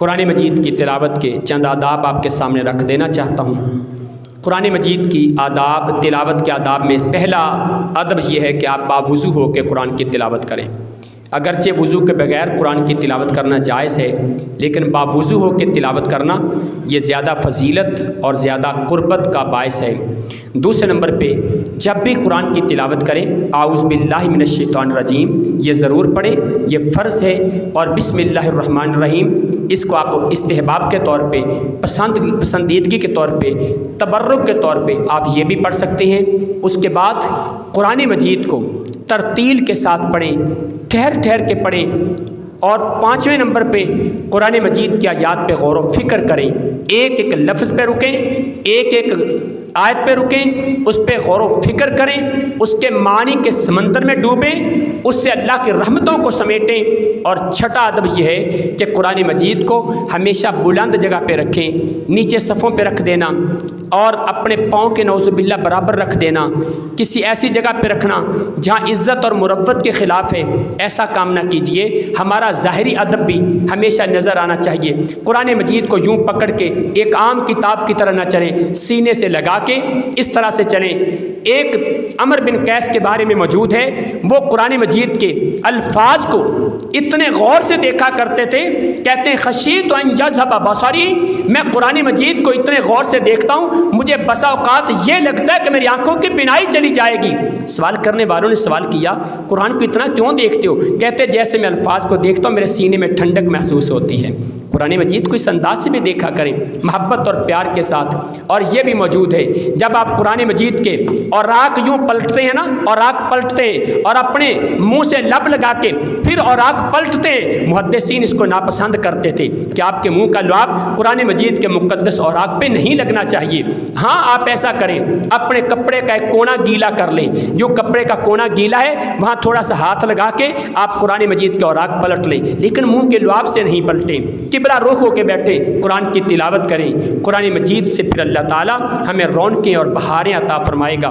قرآن مجید کی تلاوت کے چند آداب آپ کے سامنے رکھ دینا چاہتا ہوں۔ قرآن مجید کی آداب، تلاوت کے آداب میں پہلا ادب یہ ہے کہ آپ باوضو ہو کے قرآن کی تلاوت کریں۔ اگرچہ وضو کے بغیر قرآن کی تلاوت کرنا جائز ہے، لیکن باوضو ہو کے تلاوت کرنا یہ زیادہ فضیلت اور زیادہ قربت کا باعث ہے۔ دوسرے نمبر پہ جب بھی قرآن کی تلاوت کریں اعوذ باللہ من الشیطان الرجیم یہ ضرور پڑھیں، یہ فرض ہے، اور بسم اللہ الرحمن الرحیم اس کو آپ استحباب کے طور پہ، پسندیدگی کے طور پہ، تبرک کے طور پہ آپ یہ بھی پڑھ سکتے ہیں۔ اس کے بعد قرآن مجید کو ترتیل کے ساتھ پڑھیں، ٹھہر ٹھہر کے پڑھیں، اور پانچویں نمبر پہ قرآن مجید کی آیات پہ غور و فکر کریں، ایک ایک لفظ پہ رکیں، ایک ایک آیت پہ رکیں، اس پہ غور و فکر کریں، اس کے معنی کے سمندر میں ڈوبیں، اس سے اللہ کی رحمتوں کو سمیٹیں۔ اور چھٹا ادب یہ ہے کہ قرآن مجید کو ہمیشہ بلند جگہ پہ رکھیں، نیچے صفوں پہ رکھ دینا اور اپنے پاؤں کے نعوذ باللہ برابر رکھ دینا، کسی ایسی جگہ پہ رکھنا جہاں عزت اور مروت کے خلاف ہے، ایسا کام نہ کیجیے۔ ہمارا ظاہری ادب بھی ہمیشہ نظر آنا چاہیے۔ قرآن مجید کو یوں پکڑ کے ایک عام کتاب کی طرح نہ چلیں، سینے سے لگا کے اس طرح سے چلیں۔ ایک عمر بن قیس کے بارے میں موجود ہے، وہ قرآن مجید کے الفاظ کو اتنے غور سے دیکھا کرتے تھے، کہتے ہیں خشیت ان یذهب بصری، میں قرآن مجید کو اتنے غور سے دیکھتا ہوں مجھے بسا اوقات یہ لگتا ہے کہ میری آنکھوں کی بینائی چلی جائے گی۔ سوال کرنے والوں نے سوال کیا قرآن کو اتنا کیوں دیکھتے ہو؟ کہتے جیسے میں الفاظ کو دیکھتا ہوں میرے سینے میں ٹھنڈک محسوس ہوتی ہے۔ قرآن مجید کو اس انداز سے بھی دیکھا کریں، محبت اور پیار کے ساتھ۔ اور یہ بھی موجود ہے جب آپ قرآن مجید کے اوراق یوں پلٹتے ہیں نا، اوراق پلٹتے ہیں اور اپنے منہ سے لب لگا کے پھر اوراق پلٹتے ہیں، محدثین اس کو ناپسند کرتے تھے کہ آپ کے منہ کا لعاب قرآن مجید کے مقدس اوراق پہ نہیں لگنا چاہیے۔ ہاں آپ ایسا کریں، اپنے کپڑے کا ایک کونا گیلا کر لیں، جو کپڑے کا کونا گیلا ہے وہاں تھوڑا سا ہاتھ لگا کے آپ قرآن مجید کے اوراق پلٹ لیں، لیکن منہ کے لعاب سے نہیں پلٹیں۔ قبلہ رخ ہو کے بیٹھیں، قرآن کی تلاوت کریں۔ قرآن مجید سے پھر اللہ تعالیٰ ہمیں رونقیں اور بہاریں عطا فرمائے گا۔